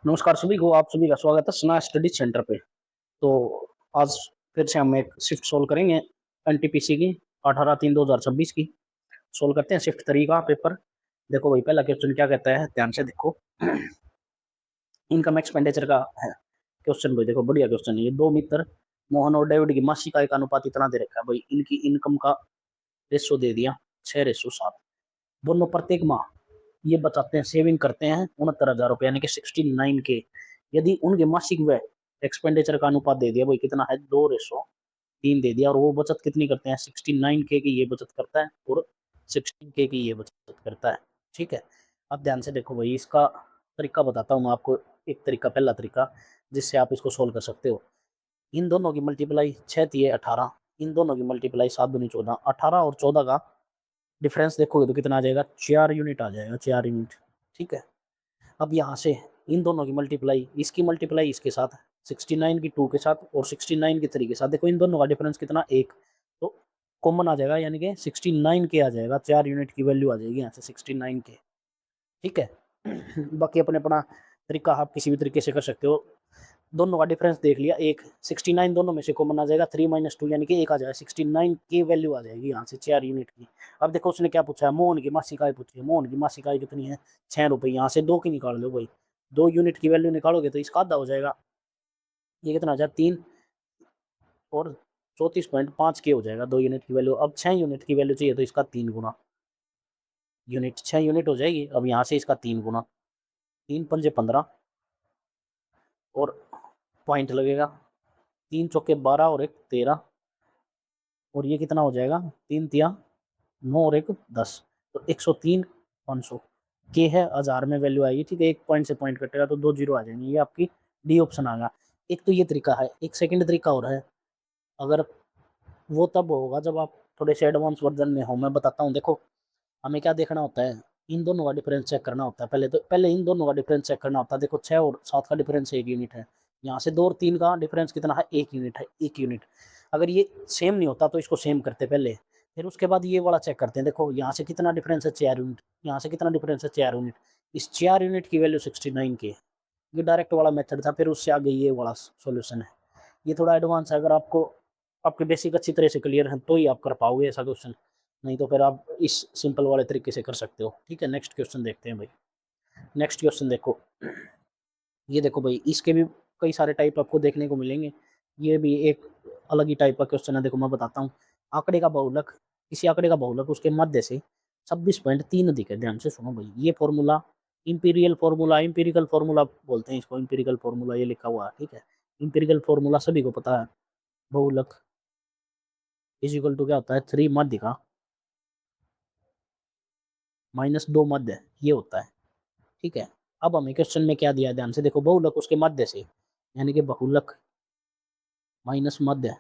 नमस्कार सभी को, आप सभी का स्वागत है सना स्टडी सेंटर पे। तो आज फिर से हम एक शिफ्ट सोल्व करेंगे एनटीपीसी की 18/3/2026 की। सोल्व करते हैं शिफ्ट 3 का पेपर। देखो भाई, पहला क्वेश्चन क्या कहता है, ध्यान से देखो। इनकम एक्सपेंडिचर का है क्वेश्चन भाई। देखो बढ़िया क्वेश्चन है ये। दो मित्र मोहन और डेविड की मासिक आय का अनुपात इतना दे रखा है भाई। इनकी इनकम का रेशो दे दिया 6:7। दोनों प्रत्येक माह ये बचाते हैं, सेविंग करते हैं 69,000 रुपये यानी कि 69K। यदि उनके मासिक व्यय एक्सपेंडिचर का अनुपात दे दिया भाई, कितना है 2:3 दे दिया। और वो बचत कितनी करते हैं, 69K की ये बचत करता है और 16K की ये बचत करता है। ठीक है, अब ध्यान से देखो भाई, इसका तरीका बताता हूँ मैं आपको। एक तरीका, पहला तरीका जिससे आप इसको सोल्व कर सकते हो। इन दोनों की मल्टीप्लाई 6×3=18, इन दोनों की मल्टीप्लाई 7×2=14। 18 और 14 का डिफरेंस देखोगे तो कितना आ जाएगा, 4 यूनिट आ जाएगा, 4 यूनिट। ठीक है, अब यहाँ से इन दोनों की मल्टीप्लाई, इसकी मल्टीप्लाई इसके साथ, 69 की 2 के साथ और 69 की 3 के साथ। देखो इन दोनों का डिफरेंस कितना, 1। तो कॉमन आ जाएगा यानी कि 69K आ जाएगा। 4 यूनिट की वैल्यू आ जाएगी यहाँ से 69K। ठीक है। बाकी अपने अपना तरीका आप किसी भी तरीके से कर सकते हो। दोनों का डिफरेंस देख लिया, एक 69 दोनों में से कॉमन आ जाएगा, 3 - 2 यानी कि 1 आ जाएगा। 69 की वैल्यू आ जाएगी यहाँ से 4 यूनिट की। अब देखो उसने क्या पूछा है, मोहन की मासिक आय पूछी है। मोहन की मासिक आय कितनी है, 6 रुपये। यहाँ से 2 की निकाल लो भाई, 2 यूनिट की वैल्यू निकालोगे तो इसका आधा हो जाएगा। ये कितना आ जाएगा, 3 और 34.5 के हो जाएगा 2 यूनिट की वैल्यू। अब 6 यूनिट की वैल्यू चाहिए तो इसका 3 गुना। यूनिट 6 यूनिट हो जाएगी। अब यहाँ से इसका 3 गुना, 3×5 = 15 और पॉइंट लगेगा, 3 × 4 = 12 और 1 × 13। और ये कितना हो जाएगा, 3×3 = 9 और 1 = 10। तो 103/500 के है, 1000 में वैल्यू आएगी। ठीक है, एक पॉइंट से पॉइंट कटेगा तो 2 जीरो आ जाएंगे। ये आपकी डी ऑप्शन आएगा। एक तो ये तरीका है। एक सेकंड तरीका और है, अगर वो तब होगा जब आप थोड़े से एडवांस वर्जन में हो। मैं बताता हूँ। देखो हमें क्या देखना होता है, इन दोनों का डिफरेंस चेक करना होता है। पहले इन दोनों का डिफरेंस चेक करना होता है। देखो 6 और 7 का डिफरेंस 1 यूनिट है। यहाँ से 2 और 3 का डिफरेंस कितना है, 1 यूनिट है, 1 यूनिट। अगर ये सेम नहीं होता तो इसको सेम करते पहले, फिर उसके बाद ये वाला चेक करते हैं। देखो यहाँ से कितना डिफरेंस है, 4 यूनिट। यहाँ से कितना डिफरेंस है, 4 यूनिट। इस 4 यूनिट की वैल्यू 69 के। ये डायरेक्ट वाला मेथड था, फिर उससे आगे ये वाला सॉल्यूशन है। ये थोड़ा एडवांस है। अगर आपको आपके बेसिक अच्छी तरह से क्लियर है तो ही आप कर पाओगे ऐसा क्वेश्चन, नहीं तो फिर आप इस सिंपल वाले तरीके से कर सकते हो। ठीक है, नेक्स्ट क्वेश्चन देखते हैं भाई। नेक्स्ट क्वेश्चन देखो, ये देखो भाई, इसके भी कई सारे टाइप आपको देखने को मिलेंगे। ये भी एक अलग ही टाइप का क्वेश्चन है। देखो मैं बताता हूँ। आंकड़े का बहुलक, किसी आंकड़े का बहुलक उसके मध्य से 26.3 अधिक है। ध्यान से सुनो भाई, ये फॉर्मूला इंपीरिकल फॉर्मूला बोलते हैं इसको। इंपीरिकल फॉर्मूला ये लिखा हुआ है। ठीक है, इंपीरिकल फॉर्मूला सभी को पता है। बहुलक इज इक्वल टू क्या होता है, 3 मध्य का -2 मध्य, ये होता है। ठीक है, अब हमें क्वेश्चन में क्या दिया है, ध्यान से देखो। बहुलक उसके मध्य से यानी कि बहुलक माइनस मध्य,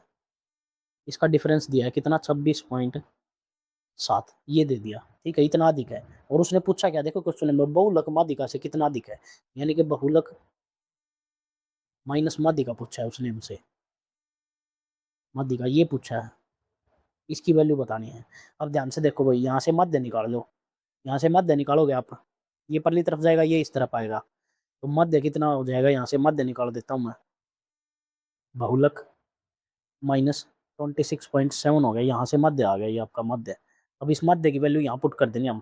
इसका डिफरेंस दिया है कितना, 26.7 ये दे दिया। ठीक है, इतना अधिक है। और उसने पूछा क्या, देखो क्वेश्चन में, बहुलक माध्यिका से कितना अधिक है, यानी कि बहुलक माइनस माध्यिका पूछा है उसने हमसे। माध्यिका ये पूछा है, इसकी वैल्यू बतानी है। अब ध्यान से देखो भाई, यहाँ से मध्य निकाल लो। यहाँ से मध्य निकालोगे आप, ये परली तरफ जाएगा, ये इस तरफ आएगा। तो मध्य कितना हो जाएगा, यहाँ से मध्य निकाल देता हूँ मैं। बहुलक -26.7 हो गया। यहाँ से मध्य आ गया, ये आपका मध्य। अब इस मध्य की वैल्यू यहाँ पुट कर देनी हम।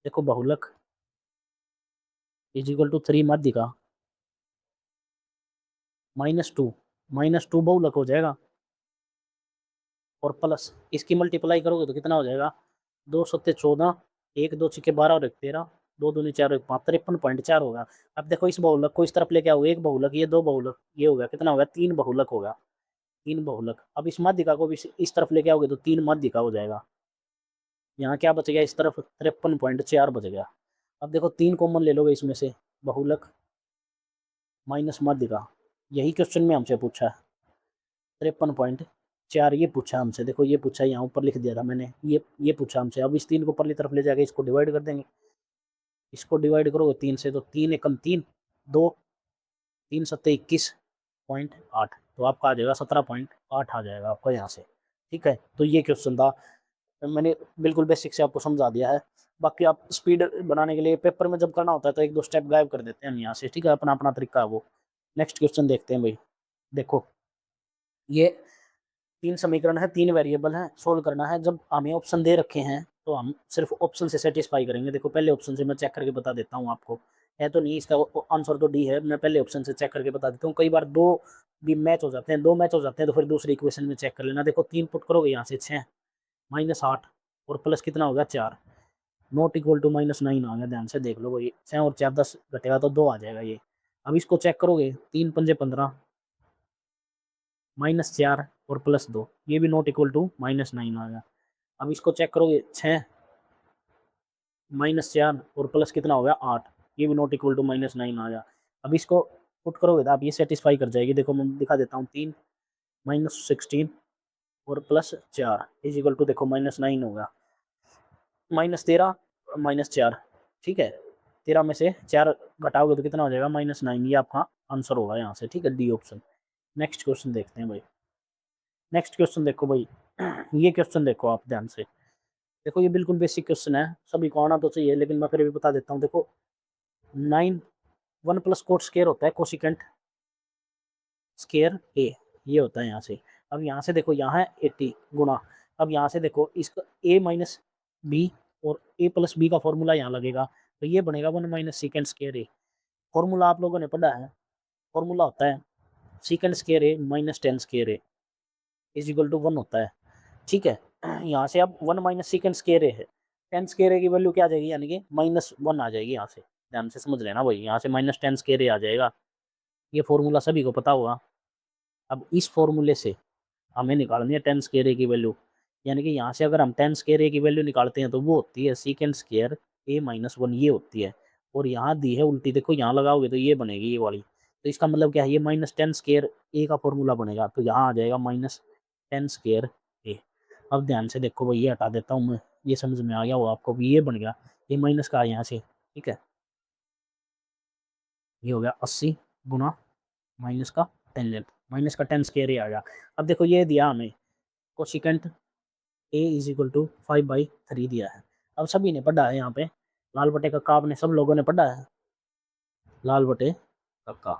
देखो बहुलक इज इक्वल टू 3 मध्य का -2 बहुलक हो जाएगा। और प्लस इसकी मल्टीप्लाई करोगे तो कितना हो जाएगा, 2×7=14, 1×2=12 और 1×13, 2×2=4 और 1×5 53.4 होगा। अब देखो इस बहुलक को इस तरफ लेके आओ, एक बहुलक, ये दो बहुलक, ये हो गया कितना होगा, 3 बहुलक होगा। 3 बहुलक। अब इस माध्यिका को भी इस तरफ लेके आओगे तो 3 माध्यिका हो जाएगा। यहाँ क्या बच गया, इस तरफ 53.4 बच गया। अब देखो 3 कॉमन ले लोगे इसमें से, बहुलक माइनस माध्यिका, यही क्वेश्चन में हमसे पूछा है। 53.4 ये पूछा हमसे। देखो ये पूछा, यहाँ ऊपर लिख दिया था मैंने, ये पूछा हमसे। अब इस 3 को ऊपरली तरफ ले जाके इसको डिवाइड कर देंगे। इसको डिवाइड करोगे 3 से तो 3 एकम 3, 2, 3×7=21.8। तो आपका आ जाएगा 17.8 आ जाएगा आपका यहाँ से। ठीक है, तो ये क्वेश्चन था। मैंने बिल्कुल बेसिक से आपको समझा दिया है। बाकी आप स्पीड बनाने के लिए पेपर में जब करना होता है तो एक दो स्टेप गायब कर देते हैं हम यहाँ से, ठीक है, अपना अपना तरीका है वो। नेक्स्ट क्वेश्चन देखते हैं भाई। देखो ये 3 समीकरण है, 3 वेरिएबल हैं, सोल्व करना है। जब हमें ऑप्शन दे रखे हैं तो हम सिर्फ ऑप्शन से सेटिस्फाई करेंगे। देखो पहले ऑप्शन से मैं चेक करके बता देता हूँ आपको, है तो नहीं, इसका आंसर तो डी है। मैं पहले ऑप्शन से चेक करके बता देता हूँ, कई बार दो भी मैच हो जाते हैं, दो मैच हो जाते हैं तो फिर दूसरी इक्वेशन में चेक कर लेना। देखो 3 पुट करोगे यहाँ से 6 -8 और प्लस कितना होगा 4, नॉट इक्वल टू -9 आ गया। ध्यान से देख लो भाई, 6 और 4 10 घटेगा तो 2 आ जाएगा ये। अब इसको चेक करोगे, 3 पंजे 15 -4 और +2, ये भी नॉट इक्वल टू -9 आ गया। अब इसको चेक करोगे, 6 -4 और प्लस कितना हो गया 8, ये भी नॉट इक्वल टू -9 आ गया। अब इसको पुट करोगे तो आप ये सेटिस्फाई कर जाएगी। देखो मैं दिखा देता हूँ, 3 -16 और +4 इज इक्वल टू, देखो -9 होगा, -13 -4, ठीक है। 13 में से 4 घटाओगे तो कितना हो जाएगा -9, ये आपका आंसर होगा यहाँ से, ठीक है, डी ऑप्शन। नेक्स्ट क्वेश्चन देखते हैं भाई। नेक्स्ट क्वेश्चन देखो भाई, ये क्वेश्चन देखो आप ध्यान से। देखो ये बिल्कुल बेसिक क्वेश्चन है, सभी को आना तो चाहिए, लेकिन मैं फिर भी बता देता हूँ। देखो 9 1 प्लस कोट स्केयर होता है कोसिकेंट स्केयर ए, ये होता है यहाँ से। अब यहाँ से देखो, यहाँ है 80 गुना, अब यहाँ से देखो इसका a माइनस बी और a प्लस बी का फॉर्मूला यहाँ लगेगा, तो ये बनेगा 1 minus secant square A. Formula आप लोगों ने पढ़ा है, फॉर्मूला होता है secant square A minus 10 square A is equal to 1 होता है, ठीक है। यहाँ से अब 1 माइनस सीकेंड स्केयर ए है, 10 स्केयर ए की वैल्यू क्या आ जाएगी, यानी कि -1 आ जाएगी। यहाँ से ध्यान से समझ लेना भाई, यहाँ से -10 स्केयर ए आ जाएगा। ये फॉर्मूला सभी को पता होगा। अब इस फॉर्मूले से हमें निकालनी है 10 स्केयर ए की वैल्यू, यानी कि यहाँ से अगर हम 10 स्केयर ए की वैल्यू निकालते हैं तो वो होती है सीकेंड स्केयर ए -1, ये होती है। और यहाँ दी है उल्टी, देखो यहाँ लगाओगे तो ये बनेगी ये वाली, तो इसका मतलब क्या है, ये -10 स्केयर ए का फॉर्मूला बनेगा, तो यहाँ आ जाएगा -10 स्केयर ए। अब ध्यान से देखो भाई, ये हटा देता हूँ मैं, ये समझ में आ गया हो आपको भी, ये बन गया, ये माइनस का है यहाँ से, ठीक है। ये हो गया 80 गुना माइनस का 10 लेंथ, माइनस का 10 स्केयर ए आ गया। अब देखो ये दिया हमें cosecant A is equal to 5/3 दिया है। अब सभी ने पढ़ा है यहाँ पे, लाल बटे कक्का आपने सब लोगों ने पढ़ा है, लाल बटे कक्का,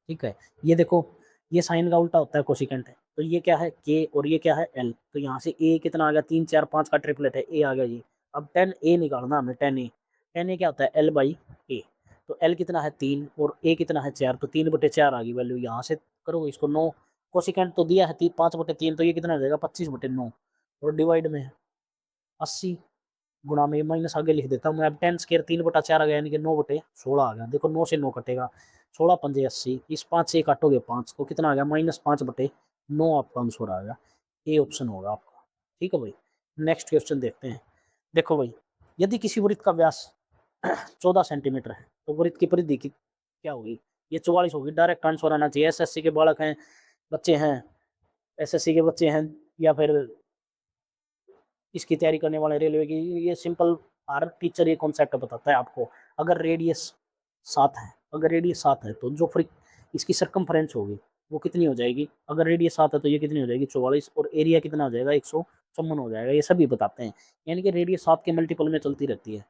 ठीक है। ये देखो ये साइन का उल्टा होता है कोसिकेंट है, तो ये क्या है के और ये क्या है एल, तो यहाँ से ए कितना आ गया, 3 4 5 का ट्रिपलेट है, ए आ गया जी। अब 10 ए निकालना हमें, 10 ए क्या होता है L/A, तो एल कितना है 3 और ए कितना है 4, तो 3/4 आ गई वैल्यू। यहाँ से करो इसको 9, कोसिकेंट तो दिया है 5/3, तो ये कितना हो जाएगा 25/9 और डिवाइड में 80 गुणा में माइनस आगे लिख देता हूँ मैं। अब 10 स्केयर 3/4 आ गया, यानी कि 9/16 आ गया। देखो 9 से 9 कटेगा, 16 पंजे 80, इस 5 से काटोगे 5 को, कितना आ गया -5/9 आपका आंसर आ गया। ए ऑप्शन होगा आपका, ठीक है भाई। नेक्स्ट क्वेश्चन देखते हैं। देखो भाई, यदि किसी वृत्त का व्यास 14 सेंटीमीटर है तो वृत्त की परिधि की क्या होगी, ये 44 होगी। डायरेक्ट आंसर आना चाहिए, एसएससी के बालक हैं, बच्चे हैं, एसएससी के बच्चे हैं, या फिर इसकी तैयारी करने वाले रेलवे की, ये सिंपल हर टीचर ये कॉन्सेप्ट बताता है आपको। अगर रेडियस 7 है, अगर रेडियस 7 है तो जो फ्री इसकी सरकमफ्रेंस होगी वो कितनी हो जाएगी, अगर रेडियस 7 है तो ये कितनी हो जाएगी 44, और एरिया कितना हो जाएगा 154 हो जाएगा। ये सभी बताते हैं, यानी कि रेडियस 7 के मल्टीपल में चलती रहती है,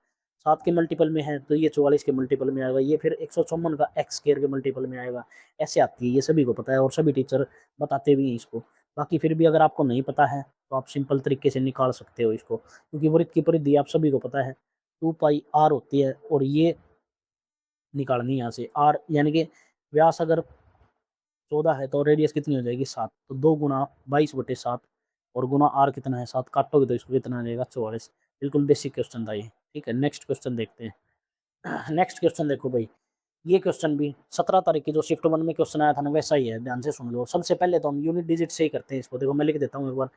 7 के मल्टीपल में है तो ये 44 के मल्टीपल में आएगा, ये फिर 154 का एक्स स्क्वायर के मल्टीपल में आएगा। ऐसे आती है, ये सभी को पता है और सभी टीचर बताते भी हैं इसको। बाकी फिर भी अगर आपको नहीं पता है तो आप सिंपल तरीके से निकाल सकते हो इसको, क्योंकि वृत्त की परिधि आप सभी को पता है 2πr होती है, और ये निकालनी यहाँ से r, यानी कि व्यास अगर 14 है तो रेडियस कितनी हो जाएगी 7, तो 2 गुना 22/7 और गुना r कितना है 7, काटोगे तो इसको कितना आ जाएगा 44। बिल्कुल बेसिक क्वेश्चन था ये, ठीक है। नेक्स्ट क्वेश्चन देखते हैं। नेक्स्ट क्वेश्चन देखो भाई, ये क्वेश्चन भी 17 तारीख की जो शिफ्ट 1 में क्वेश्चन आया था ना, वैसा ही है, ध्यान से सुन लो। सबसे पहले तो हम यूनिट डिजिट से ही करते हैं इसको। देखो मैं लिख देता हूँ एक बार,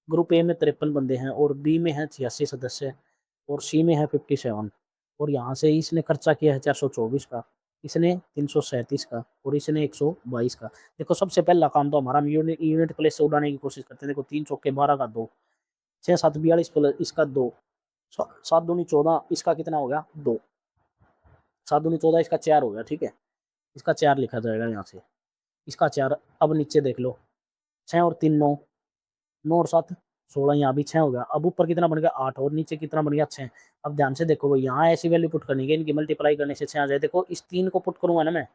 ग्रुप ए में 53 बंदे हैं और बी में है 86 सदस्य और सी में है 57, और यहाँ से इसने खर्चा किया है 424 का, इसने 337 का और इसने 122 का। देखो सबसे पहला काम तो हमारा यूनिट यूनिट प्लेस से उड़ाने की कोशिश करते हैं। देखो 3 चौके 12 का 2, 6 7 42 प्लस इसका 2, 7 दूनी 14, इसका कितना हो गया 2, 7 दूनी 14, इसका 4 हो गया, ठीक है। इसका 4 लिखा जाएगा यहाँ से, इसका 4। अब नीचे देख लो, 6 और 3 9, 9 और 7 16 यहाँ भी 6 हो गया। अब ऊपर कितना बन गया 8 और नीचे कितना बन गया 6। अब ध्यान से देखो भाई यहाँ ऐसी वैल्यू पुट करनी है इनकी मल्टीप्लाई करने से 6 आ जाए। देखो इस 3 को पुट करूंगा ना मैं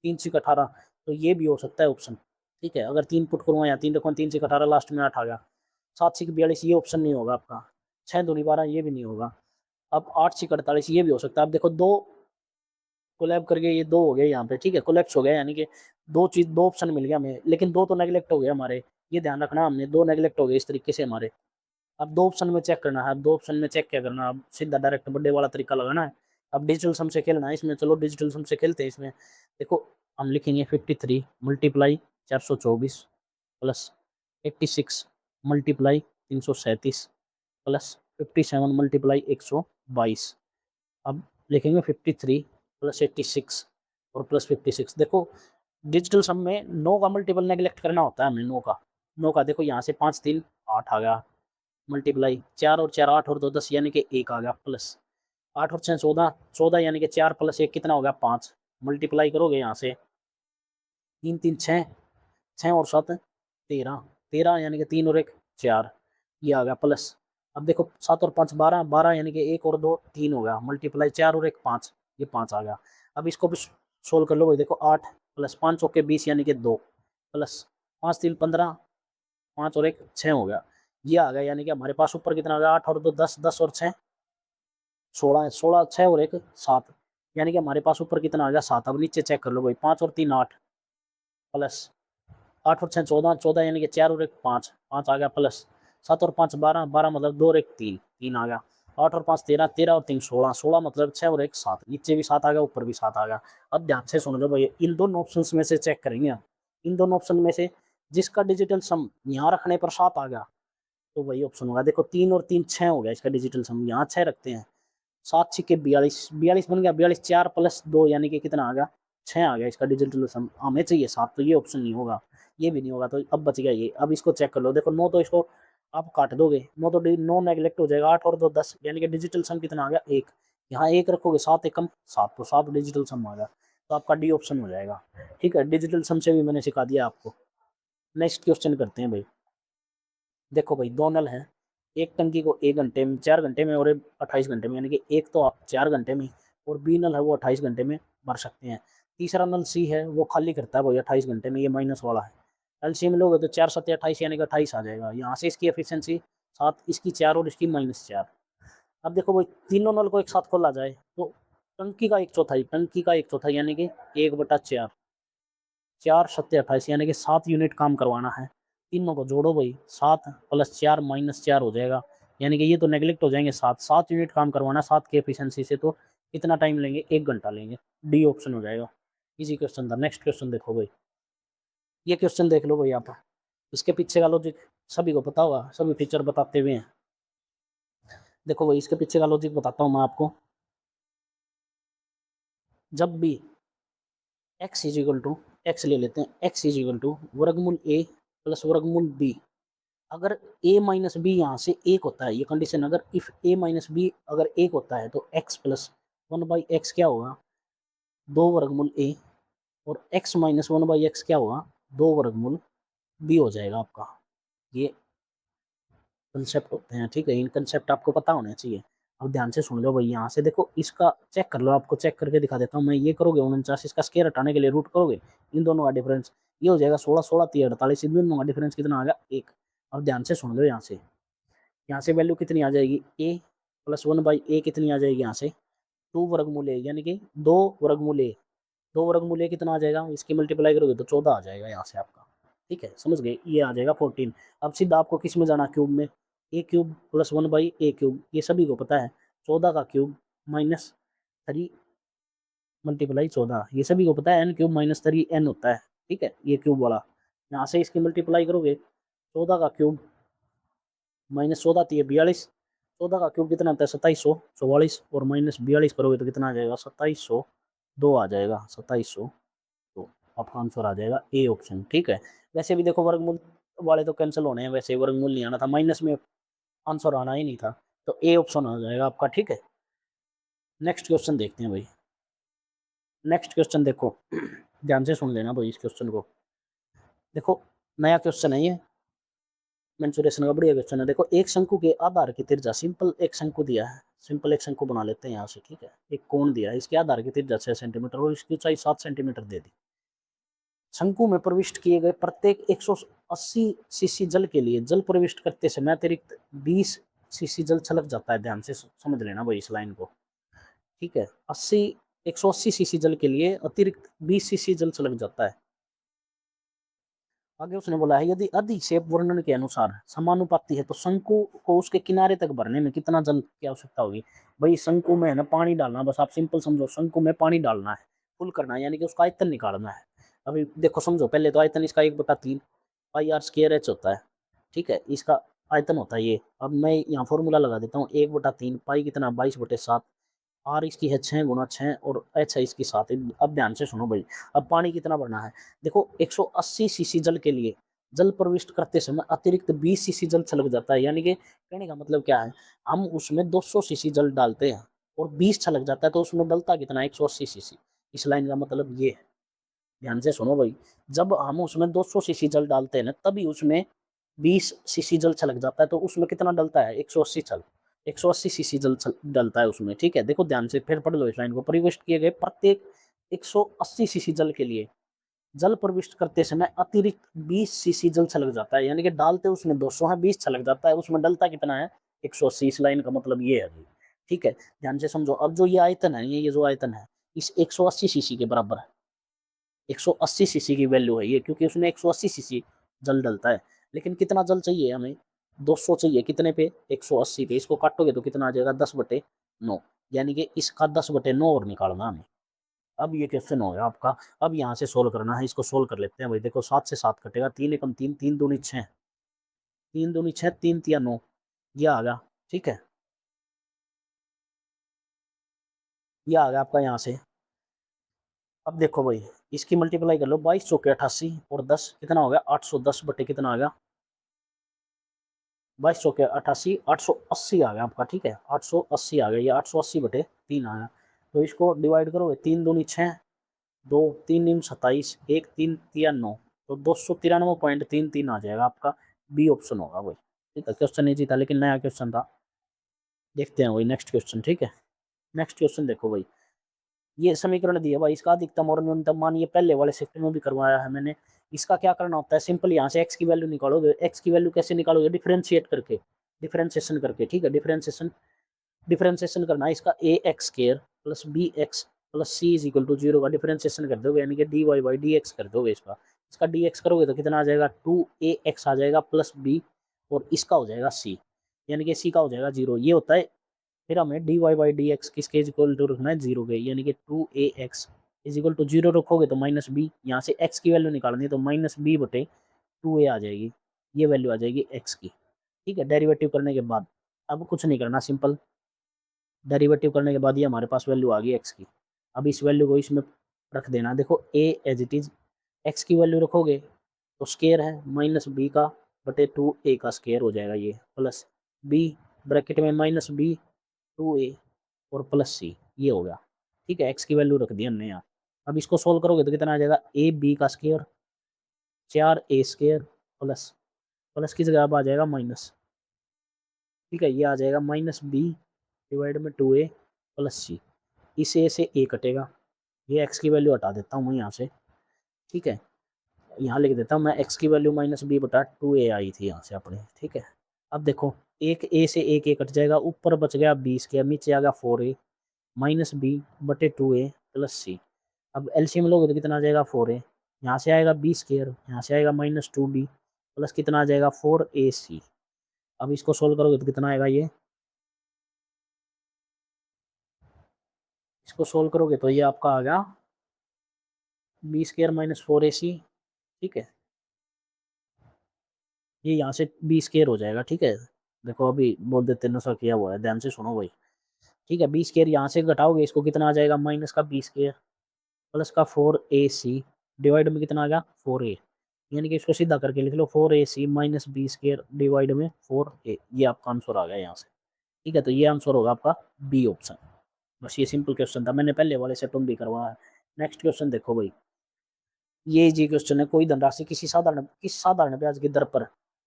3 6 18, तो ये भी हो सकता है ऑप्शन। ठीक है, अगर 3 पुट करूंगा यहाँ 3 देखो 3 6 18 लास्ट में 8 आ गया। 7 6 42 ये ऑप्शन नहीं होगा आपका। 6 दूनी 12 ये भी नहीं होगा। अब 8 6 48 ये भी हो सकता है। अब देखो दो कोलैब करके ये दो हो गए यहाँ पे। ठीक है, कोलैप्स हो गया यानी कि दो चीज दो ऑप्शन मिल गया हमें, लेकिन दो तो नेगलेक्ट हो गए हमारे। ये ध्यान रखना, हमने दो नेगलेक्ट हो गए इस तरीके से हमारे। अब दो ऑप्शन में चेक करना है। अब दो ऑप्शन में चेक क्या करना है, अब सीधा डायरेक्ट बर्थडे वाला तरीका लगाना है। अब डिजिटल सम से खेलना है इसमें। चलो डिजिटल सम से खेलते हैं इसमें। देखो हम लिखेंगे 53 multiply 424 plus 86 multiply 337 plus 57 multiply 122। अब लिखेंगे 53 प्लस 86 और प्लस 56। देखो डिजिटल सम में 9 का मल्टीपल नेगलेक्ट करना होता है हमें। 9 का देखो यहाँ से 5 3 8 आ गया मल्टीप्लाई 4 और 4 8 और 2 10 यानी कि 1 आ गया प्लस 8 और 6 14 14 यानी कि 4 प्लस 1 कितना हो गया 5। मल्टीप्लाई करोगे यहाँ से 3 3 6 6 और 7 13 13 यानी कि 3 और 1 4 ये आ गया प्लस। अब देखो 7 और 5 12 12 यानी कि 1 और 2 3 हो गया मल्टीप्लाई 4 और 1 5 ये 5 आ गया। अब इसको भी सोल्व कर लो भाई। देखो 8 प्लस 5 चौके 20 यानी कि 2 प्लस 5 3 15 5 और 1 6 हो गया ये आ गया। यानी कि हमारे पास ऊपर कितना आ गया 8 और 2 10 10 और 6 16 है। 16 6 और 1 7 यानी कि हमारे पास ऊपर कितना आ गया 7। अब नीचे चेक कर लो भाई 5 और 3 8 प्लस 8 और 6 14 14 यानी कि 4 और 1 5 5 आ गया प्लस 7 और 5 12 12 मतलब 2 और 1 3 3 आ गया। 8 और 5 13 13 और 3 16 16 मतलब 6 और 1 7 नीचे भी 7 आ गया ऊपर भी 7 आ गया। अब ध्यान से सुन लो भाई इन दोनों ऑप्शंस में से चेक करेंगे हम। इन दोनों ऑप्शन में से जिसका डिजिटल सम यहाँ रखने पर 7 आ गया तो वही ऑप्शन होगा। देखो 3 और 3 6 हो गया इसका डिजिटल सम, यहाँ 6 रखते हैं। 7 छिके 42 42 बन गया 42 4 प्लस 2 यानी कि कितना आ गया 6 आ गया इसका डिजिटल सम। हमें चाहिए 7 तो ये ऑप्शन नहीं होगा, ये भी नहीं होगा। तो अब बच गया ये। अब इसको चेक कर लो। देखो 9 तो इसको आप काट दोगे 9 तो 9 नेगलेक्ट हो जाएगा 8 और 2 10 यानी कि डिजिटल सम कितना आ गया 1। यहाँ 1 रखोगे 7 एकम 7 तो 7 डिजिटल सम आ गया। तो आपका डी ऑप्शन हो जाएगा। ठीक है, डिजिटल सम से भी मैंने सिखा दिया आपको। नेक्स्ट क्वेश्चन करते हैं भाई। देखो भाई दो नल हैं, एक टंकी को 1 घंटे में 4 घंटे में और 28 घंटे में, यानी कि एक तो 4 घंटे में और बी नल है वो 28 घंटे में भर सकते हैं। तीसरा नल सी है वो खाली करता है भाई 28 घंटे में, ये माइनस वाला है। एलसीएम लोगे तो 4 7 28 यानी कि 28 आ जाएगा। यहाँ से इसकी एफिशिएंसी 7 इसकी 4 और इसकी -4। अब देखो भाई तीनों नल को एक साथ खोला जाए तो टंकी का 1/4 टंकी का 1/4 यानी कि 1/4 4 7 28 यानी कि 7 यूनिट काम करवाना है। तीनों को जोड़ो भाई 7 प्लस 4 -4 हो जाएगा यानी कि ये तो नेगलेक्ट हो जाएंगे। 7 7 यूनिट काम करवाना 7 की एफिशिएंसी से, तो कितना टाइम लेंगे 1 घंटा लेंगे। डी ऑप्शन हो जाएगा। इजी क्वेश्चन था। नेक्स्ट क्वेश्चन देखो भाई, ये क्वेश्चन देख लो भाई आप। इसके पीछे का लॉजिक सभी को पता होगा, सभी फीचर बताते हुए हैं। देखो भाई इसके पीछे का लॉजिक बताता हूँ मैं आपको। जब भी x is equal to x ले लेते हैं, x इज इक्वल टू वर्गमूल a प्लस वर्गमूल b। अगर a माइनस बी यहाँ से एक होता है, ये कंडीशन अगर इफ a माइनस बी अगर एक होता है तो x प्लस 1/x क्या होगा 2 वर्गमूल a और x माइनस 1/x क्या होगा 2 वर्गमूल b हो जाएगा आपका। ये कंसेप्ट होते हैं। ठीक है, इन कंसेप्ट आपको पता होने चाहिए। अब ध्यान से सुन लो भाई, यहाँ से देखो इसका चेक कर लो। आपको चेक करके दिखा देता हूँ मैं। ये करोगे 49 इसका स्केयर हटाने के लिए रूट करोगे, इन दोनों का डिफरेंस ये हो जाएगा 16 16 3 48। इन दोनों का डिफरेंस कितना आ गया 1। अब ध्यान से सुन लो, यहाँ से वैल्यू कितनी आ जाएगी a प्लस 1/a कितनी आ जाएगी यहाँ से 2 वर्गमूल a यानी कि 2 वर्गमूल a। 2 वर्गमूल a कितना आ जाएगा, इसकी मल्टीप्लाई करोगे तो 14 आ जाएगा यहाँ से आपका। ठीक है, समझ गए, ये आ जाएगा 14। अब सीधा आपको किस में जाना, क्यूब में। ए क्यूब प्लस 1/a क्यूब, ये सभी को पता है। 14 का क्यूब -3 मल्टीप्लाई 14, ये सभी को पता है। एन क्यूब -3 n होता है। ठीक है, ये क्यूब वाला यहाँ से इसकी मल्टीप्लाई करोगे 14 का क्यूब -14 42। 14 का क्यूब कितना आता है 2744 और -42 करोगे तो कितना आ जाएगा 2702 आ जाएगा। 2700 तो आपका आंसर आ जाएगा ए ऑप्शन। ठीक है, वैसे भी देखो वर्गमूल वाले तो कैंसिल होने हैं, वैसे वर्गमूल नहीं आना था, माइनस में आंसर आना ही नहीं था, तो ए ऑप्शन आ जाएगा आपका। ठीक है, नेक्स्ट क्वेश्चन देखते हैं भाई। नेक्स्ट क्वेश्चन देखो ध्यान से सुन लेना भाई इस क्वेश्चन को। देखो नया क्वेश्चन है ये, मेंसुरेशन का बढ़िया क्वेश्चन है। देखो एक शंकु के आधार की त्रिज्या, सिंपल एक शंकु दिया है, सिंपल एक शंकु बना लेते हैं यहाँ से, ठीक है। एक कोण दिया है, इसके आधार की त्रिज्या 6 सेंटीमीटर और इसकी ऊंचाई 7 सेंटीमीटर दे दी। शंकु में प्रविष्ट किए गए प्रत्येक 180 सीसी जल के लिए जल प्रविष्ट करते समय अतिरिक्त 20 सीसी जल छलक जाता है। ध्यान से समझ लेना भाई इस लाइन को, ठीक है। 180 सीसी जल के लिए अतिरिक्त 20 सीसी जल छलक जाता है। आगे उसने बोला है यदि अधिक्षेप वर्णन के अनुसार समानुपाती है तो शंकु को उसके किनारे तक भरने में कितना जल की आवश्यकता होगी। भाई शंकु में है ना पानी डालना, बस आप सिंपल समझो, शंकु में पानी डालना है, फुल करना है, यानी कि उसका आयतन निकालना है। अभी देखो समझो, पहले तो आयतन इसका 1/3 पाई आर स्क्वायर एच होता है, ठीक है, इसका आयतन होता है ये। अब मैं यहाँ फॉर्मूला लगा देता हूँ, 1/3 पाई कितना 22/7, आर इसकी है 6 × 6 और एच है इसकी 7। अब ध्यान से सुनो भाई, अब पानी कितना भरना है। देखो 180 सीसी जल के लिए जल प्रविष्ट करते समय अतिरिक्त 20 सीसी जल छलक जाता है, यानी कि कहने का मतलब क्या है, हम उसमें 200 सीसी जल डालते हैं और 20 छलक जाता है, तो उसमें डलता कितना 180 सीसी। इस लाइन का मतलब ये है, ध्यान से सुनो भाई, जब हम उसमें 200 सीसी जल डालते हैं ना, तभी उसमें 20 सीसी जल छलक जाता है, तो उसमें कितना डलता है 180 छल 180 सीसी जल डलता है उसमें, ठीक है। देखो ध्यान से फिर पढ़ लो इस लाइन को, परिवेष्ट किए गए प्रत्येक 180 सीसी जल के लिए जल प्रविष्ट करते समय अतिरिक्त 20 सीसी जल छलक जाता है, यानी कि डालते उसमें 200 है, 20 छलक जाता है, उसमें डलता कितना है 180। इस लाइन का मतलब ये है भाई, ठीक है। ध्यान से समझो, अब जो ये आयतन है, ये जो आयतन है इस 180 सीसी के बराबर है। 180 सीसी की वैल्यू है ये, क्योंकि उसमें 180 सीसी जल डलता है। लेकिन कितना जल चाहिए हमें, 200 चाहिए, कितने पे 180 पे। इसको काटोगे तो कितना आ जाएगा 10/9, यानी कि इसका 10/9 और निकालना हमें। अब ये क्वेश्चन हो गया आपका। अब यहाँ से सोल्व करना है, इसको सोल्व कर लेते हैं भाई। देखो 7 से 7 कटेगा, 3 एकम 3, 3 दूनी 6, 3 दूनी 6, 3 तिया 9, ये आ गया, ठीक है। ये आ गया आपका यहाँ से। अब देखो भाई, इसकी मल्टीप्लाई कर लो, 22 चौके 88 और 10 कितना हो गया 810 बटे कितना आ गया 22 चौके 88, 880 आ गया आपका, ठीक है। 880 आ गया, ये 880/3 आया। तो इसको डिवाइड करोगे, 3 दूनी 6, 2 3 नीम 27, 1 3 तिया 9, तो 293.33 आ जाएगा आपका। बी ऑप्शन होगा भाई, ठीक है। क्वेश्चन नहीं जीता लेकिन नया क्वेश्चन था। देखते हैं भाई नेक्स्ट क्वेश्चन, ठीक है। नेक्स्ट क्वेश्चन देखो भाई, ये समीकरण दिया भाई, इसका अधिकतम और न्यूनतम मान ये पहले वाले सेक्टर में भी करवाया है मैंने। इसका क्या करना होता है, सिंपल यहाँ से एक्स की वैल्यू निकालोगे। एक्स की वैल्यू कैसे निकालोगे, डिफरेंशिएट करके, डिफरेंशिएशन करके, ठीक है। डिफरेंशिएशन डिफरेंशिएशन करना है इसका, A x square plus B x plus C is equal to 0 का डिफरेंशिएशन कर दोगे, यानी कि D Y by D X कर दोगे इसका। इसका डी एक्स करोगे तो कितना आ जाएगा 2ax आ जाएगा प्लस बी, और इसका हो जाएगा सी, यानी कि सी का हो जाएगा 0। ये होता है, फिर हमें D Y by D X किसके इज इक्वल टू रखना है 0 के, यानी कि 2ax इज इक्वल टू 0 रखोगे तो माइनस बी, यहाँ से x की वैल्यू निकालनी है तो माइनस बी बटे 2a आ जाएगी, ये वैल्यू आ जाएगी x की, ठीक है। डेरिवेटिव करने के बाद अब कुछ नहीं करना, सिंपल डेरिवेटिव करने के बाद ये हमारे पास वैल्यू आ गई एक्स की। अब इस वैल्यू को इसमें रख देना। देखो ए एज इट इज, एक्स की वैल्यू रखोगे तो स्केयर है माइनस बी का बटे 2a का स्केयर हो जाएगा ये, प्लस बी ब्रैकेट में माइनस बी 2a और प्लस सी, ये हो गया, ठीक है। एक्स की वैल्यू रख दी हमने यहाँ। अब इसको सोल्व करोगे तो कितना आ जाएगा, ए बी का square 4a square plus plus की जगह अब आ जाएगा माइनस, ठीक है। ये आ जाएगा माइनस बी डिवाइड में 2a प्लस सी, इस ए से ए कटेगा, ये एक्स की वैल्यू हटा देता हूँ मैं यहाँ से, ठीक है। यहाँ लिख देता हूँ मैं एक्स की वैल्यू माइनस बी बटा 2a आई थी यहाँ से अपने, ठीक है। अब देखो एक ए से एक ए कट जाएगा, ऊपर बच गया 20 के, नीचे आ गया 4a माइनस बी बटे 2a प्लस सी। अब एलसीएम लोगे तो कितना आ जाएगा 4a, यहाँ से आएगा बी स्केयर, यहाँ से आएगा माइनस 2b प्लस कितना आ जाएगा 4ac। अब इसको सोल्व करोगे तो कितना आएगा, ये इसको सोल्व करोगे तो ये आपका आ गया बी स्केयर माइनस 4ac, ठीक है। ये यहाँ से बी स्केयर हो जाएगा, ठीक है। देखो अभी बोल देते नुस्खा किया हुआ है, ध्यान से सुनो भाई, ठीक है। बी स्केयर यहाँ से घटाओगे इसको कितना आ जाएगा, माइनस का बी स्केयर प्लस का 4ac डिवाइड में कितना आ गया 4a, यानी कि इसको सीधा करके लिख लो 4ac minus B square divide में 4a, ये आपका आंसर आ गया यहाँ से, ठीक है। तो ये आंसर होगा आपका बी ऑप्शन। बस ये सिंपल क्वेश्चन था, मैंने पहले वाले से तुम भी करवाया है। नेक्स्ट क्वेश्चन देखो भाई, ये जी क्वेश्चन है, कोई धनराशि किसी साधारण ब्याज की दर पर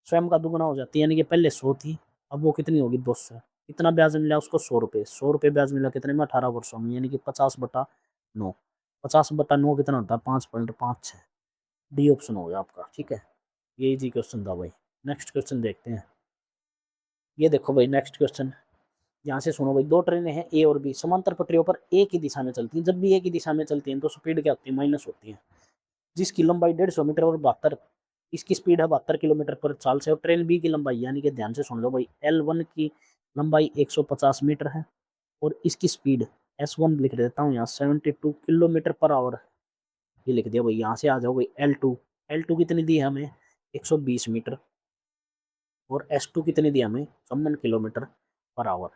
स्वयं का दुगुना हो जाती है, यानी कि पहले 100 थी, अब वो कितनी होगी 200। कितना ब्याज मिला उसको 100 रुपये, 100 रुपये ब्याज मिला कितने में 18 वर्षों में, यानी कि 50/9। 50/9 कितना होता है 5.56। डी ऑप्शन हो गया आपका। ठीक है, ये इजी क्वेश्चन था भाई। नेक्स्ट क्वेश्चन देखते हैं। ये देखो भाई नेक्स्ट क्वेश्चन, यहाँ से सुनो भाई, दो ट्रेनें हैं ए और बी, समांतर पटरियों पर एक ही दिशा में चलती हैं। जब भी एक ही दिशा में चलती हैं तो स्पीड क्या होती है, माइनस होती है। जिसकी लंबाई 150 मीटर और 72, इसकी स्पीड है 72 किलोमीटर पर चाल से। और ट्रेन बी की लंबाई, यानी कि ध्यान से सुन लो भाई, L1 की लंबाई 150 मीटर है और इसकी स्पीड S1 लिख देता हूँ यहाँ 72 किलोमीटर पर आवर, ये लिख दिया भाई। यहाँ से आ जाओ भाई L2, L2 कितनी दी है हमें 120 मीटर और S2 कितनी दी हमें 54 किलोमीटर पर आवर।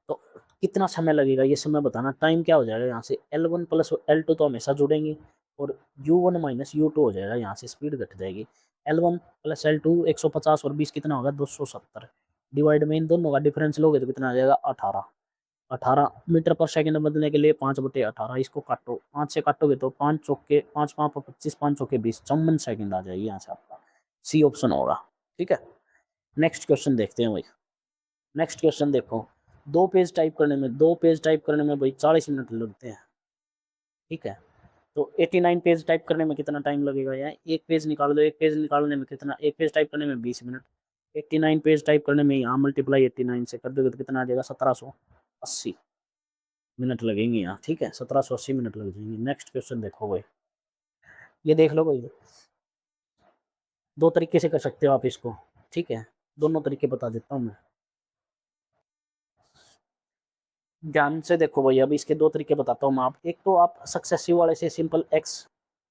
तो कितना समय लगेगा ये समय बताना। टाइम क्या हो जाएगा, यहाँ से L1 प्लस L2 तो हमेशा जुड़ेंगे और U1 माइनस U2 हो जाएगा, यहाँ से स्पीड घट जाएगी। L1 प्लस L2 150 और 20 कितना होगा 270, डिवाइड में इन दोनों का डिफरेंस लोगे तो कितना आ जाएगा 18। 18 मीटर पर सेकंड बदलने के लिए 5/18, इसको काटो, 5 से काटोगे तो 5 चौके 5 5 25, 5 चौके 20, 54 सेकंड आ जाएगी यहाँ से आपका। सी ऑप्शन होगा। ठीक है, नेक्स्ट क्वेश्चन देखते हैं भाई। नेक्स्ट क्वेश्चन देखो, दो पेज टाइप करने में भाई 40 मिनट लगते हैं। ठीक है, तो 89 पेज टाइप करने में कितना टाइम लगेगा, यार एक पेज निकाल दो, एक पेज निकालने में कितना, एक पेज टाइप करने में 20 मिनट। 89 पेज टाइप करने में यहाँ मल्टीप्लाई 89 से कर दोगे तो कितना आ जाएगा 1780 मिनट लगेंगे यहाँ। ठीक है, 1780 मिनट लग जाएंगे। नेक्स्ट क्वेश्चन देखो भाई, ये देख लो भाई, दो तरीके से कर सकते हो आप इसको। ठीक है, दोनों तरीके बता देता हूँ मैं, ध्यान से देखो भाई। अब इसके दो तरीके बताता हूँ मैं आप। एक तो आप सक्सेसिव वाले से simple x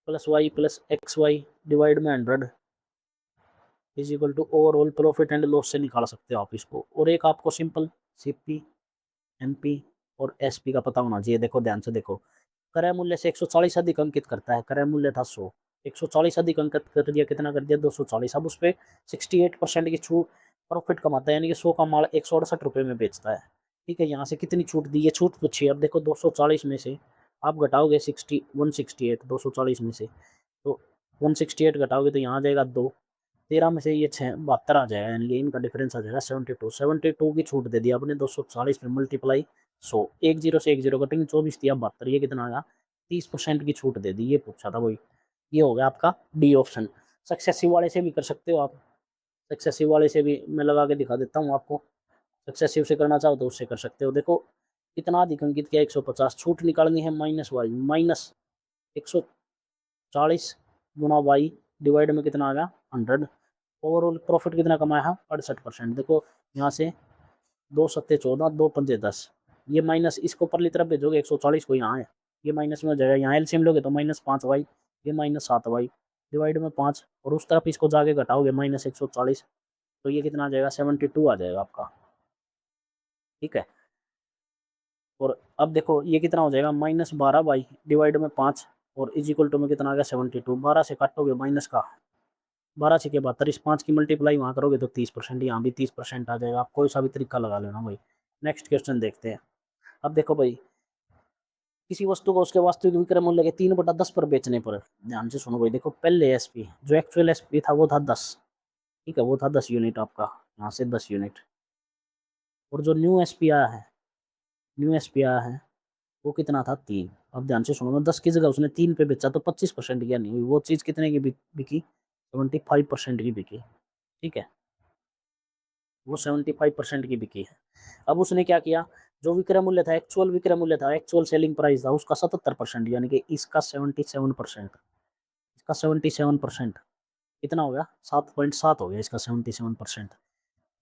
plus Y plus X Y divide में 100 is equal to overall profit and loss से निकाल सकते हो आप इसको। और एक आपको सिंपल सीपी एमपी और एसपी का पता होना चाहिए। देखो ध्यान से देखो, क्रय मूल्य से 140 अधिक अंकित करता है, क्रय मूल्य था 100, 140 अधिक अंकित कर दिया, कितना कर दिया 240। अब उस पर 68% की छूट प्रॉफिट कमाता है, यानी कि 100 का माल 168 रुपये में बेचता है। ठीक है, यहाँ से कितनी छूट दी है, छूट पूछिए। अब देखो 240 में से आप घटाओगे 168, 240 में से तो 168 घटाओगे तो यहाँ आ जाएगा 2, 13 में से ये 72 आ जाएगा, यानी कि इनका डिफरेंस आ जाएगा 72 की छूट दे दिया आपने 240 में मल्टीप्लाई 100, एक जीरो से एक जीरो कटेंगे, 24 दिया 72, ये कितना आया 30% की छूट दे दी, ये पूछा था वही। ये हो गया आपका डी ऑप्शन। सक्सेसिव वाले से भी कर सकते हो आप, सक्सेसिव वाले से भी मैं लगा के दिखा देता हूँ आपको। सक्सेसिव से करना चाहो तो उससे कर सकते हो। देखो कितना अधिक अंकित किया 150, छूट निकालनी है माइनस वाई, माइनस 140 गुना वाई डिवाइड में कितना आ गया 100। ओवरऑल प्रॉफिट कितना कमाया है 68%। देखो यहाँ से 2 सत्ते 14, 2 पंजे 10, ये माइनस इसको परली तरफ भेजोगे 140 को, यहाँ है ये माइनस में हो जाएगा, यहाँ एलसीएम लोगे तो -5 वाई, ये -7 वाई डिवाइड में 5, और उस तरफ इसको जाके घटाओगे -140, तो ये कितना आ जाएगा 72 आ जाएगा आपका। ठीक है, और अब देखो ये कितना हो जाएगा -12 वाई डिवाइड में 5 और इज इक्वल टू में कितना आ गया 72। 12 से काटोगे माइनस का 12 से के 72, इस 5 की मल्टीप्लाई वहाँ करोगे तो 30%, यहाँ भी 30% आ जाएगा। आप कोई सा भी तरीका लगा लेना भाई। नेक्स्ट क्वेश्चन देखते हैं। अब देखो भाई, किसी वस्तु को उसके वास्तविक विक्रय मूल्य के 3/10 पर बेचने पर, ध्यान से सुनो भाई। देखो पहले एसपी, जो एक्चुअल एसपी था वो था 10, ठीक है, वो था 10 यूनिट आपका, यहाँ से 10 यूनिट। और जो न्यू एसपी आया है, न्यू एसपी आया है वो कितना था 3। अब ध्यान से सुनो, 10 की जगह उसने 3 पे बेचा तो 25% क्या नहीं हुई, वो चीज़ कितने की बिकी 75% की बिकी। ठीक है, वो 75% की बिकी है। अब उसने क्या किया, जो विक्रय मूल्य था, एक्चुअल विक्रय मूल्य था, एक्चुअल सेलिंग प्राइस था उसका 77%, यानी कि इसका 77%, इसका 77% कितना हो गया 7.7 हो गया, इसका 77%।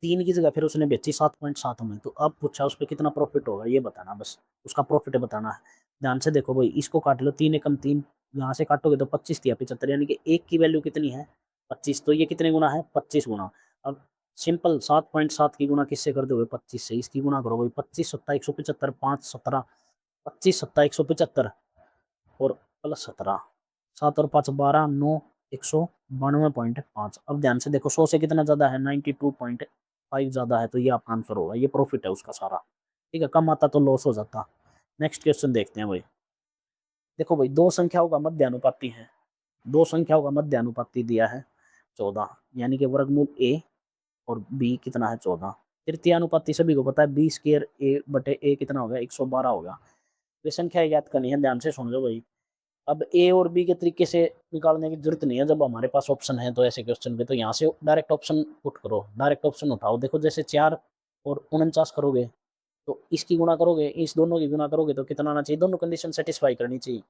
3 की जगह फिर उसने बेची 7.7 में, तो अब पूछा उस पर कितना प्रॉफिट होगा ये बताना, बस उसका प्रॉफिट बताना है। ध्यान से देखो भाई, इसको काट लो, 3 एकम 3, यहाँ से काटोगे तो 25 दिया 75, यानी कि एक की वैल्यू कितनी है 25, तो ये कितने गुना है 25 गुना। अब सिंपल 7.7 की गुना किससे कर दोगे 25 से, इसकी गुना करो भाई, 25 सत्ता 175, 5 17, 25 सत्ता 175 और प्लस 17, 7 और 5 12, 9 192.5। अब ध्यान से देखो 100 से कितना ज्यादा है 92.5 ज्यादा है, तो ये आपका आंसर होगा, ये प्रॉफिट है उसका सारा। ठीक है, कम आता तो लॉस हो जाता। नेक्स्ट क्वेश्चन देखते हैं भाई। देखो भाई, दो संख्याओं का मध्यानुपाती है, दो संख्याओं का मध्यानुपाती दिया है 14, यानी कि वर्गमूल a और बी कितना है 14। तृतीय अनुपाती सभी को पता है, बी स्क्वायर ए बटे ए कितना होगा 112 होगा। ये संख्या याद करनी है, ध्यान से सुन लो भाई। अब ए और बी के तरीके से निकालने की जरूरत नहीं है, जब हमारे पास ऑप्शन है तो ऐसे क्वेश्चन पे तो यहाँ से डायरेक्ट ऑप्शन पुट करो, डायरेक्ट ऑप्शन उठाओ। देखो जैसे 4 और 49 करोगे तो इसकी गुणा करोगे, इस दोनों की गुणा करोगे तो कितना आना चाहिए, दोनों कंडीशन सेटिस्फाई करनी चाहिए।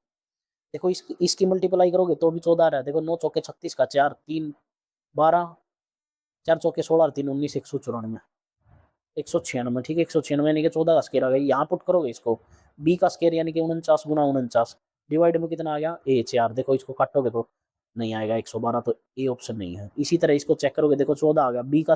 देखो इसकी मल्टीप्लाई करोगे तो भी 14 आ रहा है। देखो 9 चौके 36 का 4 3 12, 4 चौके 16 3 19 194, 196, ठीक है 196 यानी कि 14 का स्केयर आ गया। यहाँ पुट करोगे इसको, बी का स्केयर यानी कि 49 गुना 49, डिवाइड में कितना आ गया ए 4। देखो इसको काटोगे तो नहीं आएगा 112, तो ए ऑप्शन नहीं है। इसी तरह इसको चेक करोगे, देखो 14 आ गया, बी का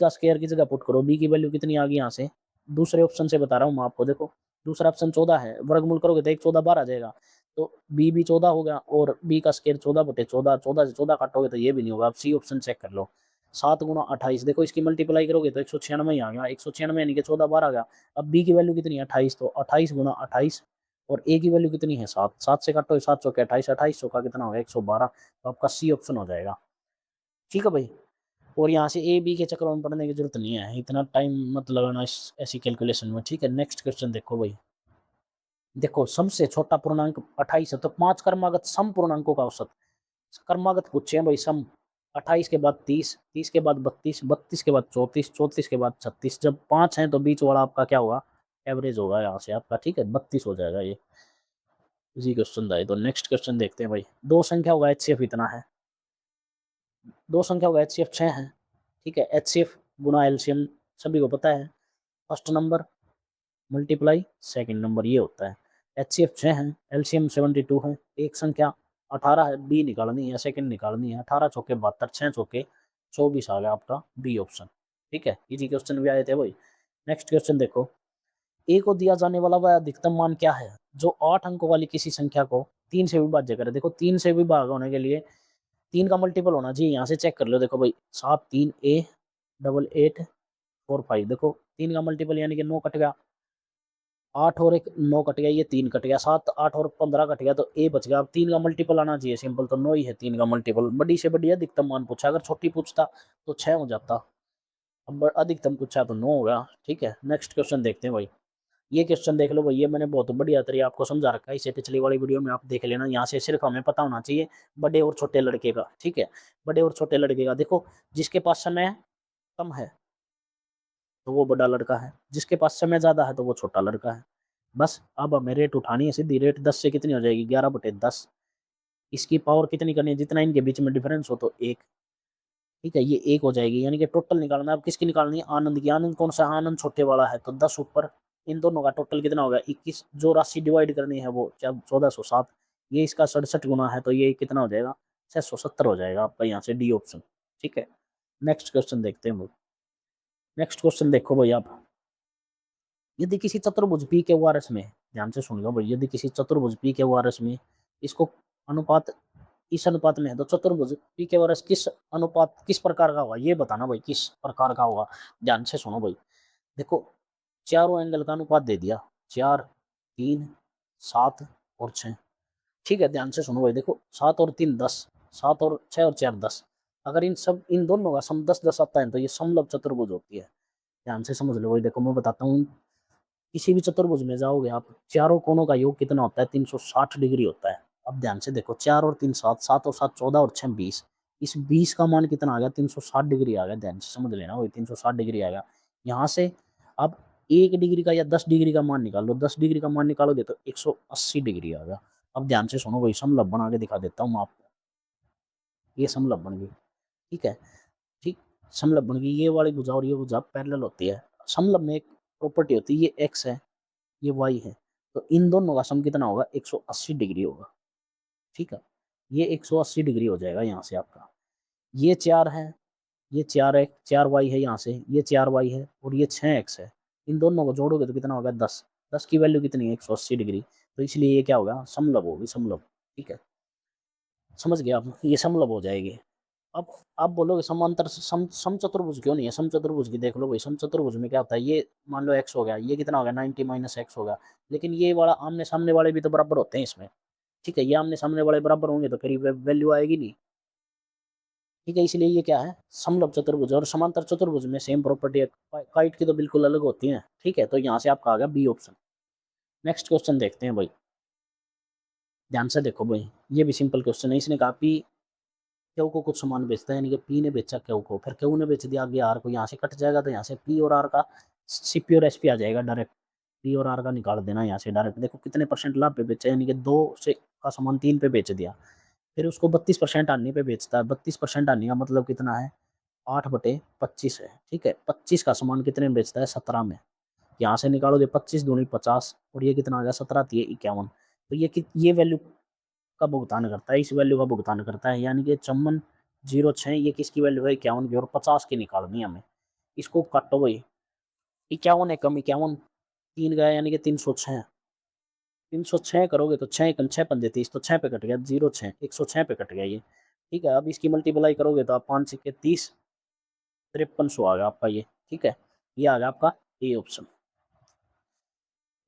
स्केयर की जगह पुट करो, बी की वैल्यू कितनी आ गई यहाँ से, दूसरे ऑप्शन से बता रहा हूँ मैं आपको। देखो दूसरा ऑप्शन 14 है, वर्गमूल करोगे तो 1 14 12 आ जाएगा, तो बी 14 हो गया और बी का स्केयर 14 बटे 14, 14 से 14 काटोगे तो ये भी नहीं होगा। आप सी ऑप्शन चेक कर लो, 7 गुना 28। देखो इसकी मल्टीप्लाई करोगे तो 196 ही आ गया, 196 यानी कि 14 12 आ गया। अब बी की वैल्यू कितनी है 28, तो 28 गुना 28 और ए की वैल्यू कितनी है 7, 7 से काटो 7 चौके 28, 28 चौका कितना होगा 112, तो आपका सी ऑप्शन हो जाएगा। ठीक है भाई, और यहाँ से ए बी के चक्कर में पढ़ने की जरूरत नहीं है, इतना टाइम मत लगाना इस ऐसी कैलकुलेशन में। ठीक है, नेक्स्ट क्वेश्चन देखो भाई। देखो सम से छोटा पूर्णांक 28 है, तो 5 क्रमागत सम पूर्णांकों का औसत। क्रमागत पूछे हैं भाई सम, 28 के बाद 30, 30 के बाद 32, 32 के बाद 34, 34 के बाद 36, जब 5 है तो बीच वाला आपका क्या होगा, एवरेज होगा यहाँ से आपका। ठीक है, 32 हो जाएगा ये। इसी क्वेश्चन है तो नेक्स्ट क्वेश्चन देखते हैं भाई। दो संख्या होगा HCF इतना है, दो संख्या होगा HCF 6 है। ठीक है, HCF गुना एलसीएम सभी को पता है, first number multiply second number ये होता है। HCF 6 है, एलसीएम 72 है, एक संख्या 18 है, बी निकालनी है, सेकंड निकालनी है। 18 चौके 72, 6 चौके 24 आ गया आपका बी ऑप्शन। ठीक है, इजी क्वेश्चन भी आए थे भाई। नेक्स्ट क्वेश्चन देखो, ए को दिया जाने वाला वह अधिकतम मान क्या है जो 8 अंकों वाली किसी संख्या को 3 से विभाज्य करे। देखो 3 से विभाग होने के लिए 3 का मल्टीपल होना चाहिए, यहाँ से चेक कर लो। देखो भाई 7 3 ए डबल 8 4 5, देखो 3 का मल्टीपल यानी कि 9 कट गया, 8 और 1 9 कट गया, ये 3 कट गया, 7 8 और 15 कट गया, तो ए बच गया। अब 3 का मल्टीपल आना चाहिए सिंपल, तो 9 ही है 3 का मल्टीपल। बड़ी से बड़ी अधिकतम मान पूछा, अगर छोटी पूछता तो 6 हो जाता, अब अधिकतम पूछा तो 9 होगा। ठीक है, नेक्स्ट क्वेश्चन देखते हैं भाई। ये क्वेश्चन देख लो भाई, ये मैंने बहुत बढ़िया तरीके आपको समझा रखा है, इसे पिछली वाली वीडियो में आप देख लेना। यहाँ से सिर्फ हमें पता होना चाहिए बड़े और छोटे लड़के का। ठीक है, बड़े और छोटे लड़के का, देखो जिसके पास समय कम है तो वो बड़ा लड़का है, जिसके पास समय ज्यादा है तो वो छोटा लड़का है। बस अब हमें रेट उठानी है सीधी, रेट 10 से कितनी हो जाएगी 11/10। इसकी पावर कितनी करनी है, जितना इनके बीच में डिफरेंस हो तो 1। ठीक है, ये 1 हो जाएगी, यानी कि टोटल निकालना है। अब किसकी निकालनी है, आनंद की। आनंद कौन सा, आनंद छोटे वाला है, तो 10 ऊपर इन दोनों का टोटल कितना होगा 21। जो राशि डिवाइड करनी है वो 1407, ये इसका 67 गुना है, तो ये कितना हो जाएगा 670 हो जाएगा आपका, यहाँ से डी ऑप्शन। ठीक है, नेक्स्ट क्वेश्चन देखते हैं। नेक्स्ट क्वेश्चन देखो भाई आप, यदि किसी चतुर्भुज पी के वारस में, ध्यान से सुन लो भाई, यदि किसी चतुर्भुज पी के वारस में इसको अनुपात इस अनुपात में है, तो चतुर्भुज पी के वारस किस अनुपात किस प्रकार का होगा, ये बताना भाई किस प्रकार का होगा। ध्यान से सुनो भाई, देखो चारों एंगल का अनुपात दे दिया, 4 3 7 और 6। ठीक है, ध्यान से सुनो भाई, देखो 7 और 3 10, 7 और 6 और 4 10। अगर इन दोनों का सम 10 10 आता है तो ये समलंब चतुर्भुज होती है। ध्यान से समझ लो भाई, देखो मैं बताता हूँ। किसी भी चतुर्भुज में जाओगे आप, चारों कोनों का योग कितना होता है 360 डिग्री होता है। अब ध्यान से देखो, 4 और 3 7, 7 और 7 14 और 6 20, इस 20 का मान कितना आ गया 360 डिग्री आ गया। ध्यान से समझ लेना, वही 360 डिग्री आएगा। यहाँ से अब 1 डिग्री का या 10 डिग्री का मान निकाल लो, 10 डिग्री का मान निकालोगे तो 180 डिग्री आ गया। अब ध्यान से सुनो भाई, समलंब बना के दिखा देता हूँ आपको। ये समलंब बन गई। ठीक है, ठीक, समलंब बन गई। ये वाली भुजा और ये भुजा पैरेलल होती है। समलंब में एक प्रॉपर्टी होती है, ये एक्स है ये वाई है, तो इन दोनों का सम कितना होगा 180 डिग्री होगा। ठीक है, ये 180 डिग्री हो जाएगा यहाँ से आपका। ये 4 है, ये 4 वाई है, यहाँ से ये 4 वाई है और ये 6 एक्स है। इन दोनों को जोड़ोगे तो कितना होगा 10, 10 की वैल्यू कितनी है 180 डिग्री, तो इसलिए ये क्या होगा समलंब होगी, समलंब। ठीक है, समझ गए आप, ये समलंब हो जाएगी। अब आप बोलोगे समांतर समचतुर्भुज क्यों नहीं है, समचतुर्भुज की देख लो भाई। समचतुर्भुज में क्या होता है, ये मान लो एक्स हो गया, ये कितना हो गया 90 माइनस एक्स होगा, लेकिन ये वाला आमने सामने वाले भी तो बराबर होते हैं इसमें। ठीक है, ये आमने सामने वाले बराबर होंगे तो फिर वैल्यू आएगी नहीं। ठीक है, इसलिए ये क्या है, समलंब चतुर्भुज। और समांतर चतुर्भुज में सेम प्रॉपर्टी है, काइट की तो बिल्कुल अलग होती है। ठीक है, तो यहाँ से आपका आ गया बी ऑप्शन। नेक्स्ट क्वेश्चन देखते हैं भाई, ध्यान से देखो भाई, ये भी सिंपल क्वेश्चन है। इसने कहा पी क्यू को कुछ सामान बेचता है, यानी कि पी ने बेचा क्यू को, फिर क्यू ने बेच दिया आगे आर को, यहाँ से कट जाएगा, तो यहाँ से पी और आर का सीपी और एसपी आ जाएगा डायरेक्ट। पी और आर का निकाल देना यहाँ से डायरेक्ट। देखो कितने परसेंट लाभ पे बेचा, यानी कि 2 से का सामान 3 पे बेच दिया, फिर उसको 32% आने पे बेचता है। 32% आने का मतलब कितना है, 8/25 है। ठीक है, 25 का सामान कितने में बेचता है, 17 में। यहाँ से निकालोगे 25 दूनी 50, और ये कितना आ गया, 17 तिये 51। तो ये वैल्यू का भुगतान करता है, इस वैल्यू का भुगतान करता है, यानी कि 5406 ये किसकी वैल्यू है, 51 की, और 50 की निकालनी है हमें। इसको काटो भाई, 51 एकम 51, 3 गया यानी कि 306। 306 करोगे तो 6 एकम 6 पंजे 30, तो 6 पे कट गया, 06 106 पे कट गया ये। ठीक है, अब इसकी मल्टीप्लाई करोगे तो आप 5 सिक्के 30, 5300 आ गया आपका ये। ठीक है, ये आ गया आपका ए ऑप्शन।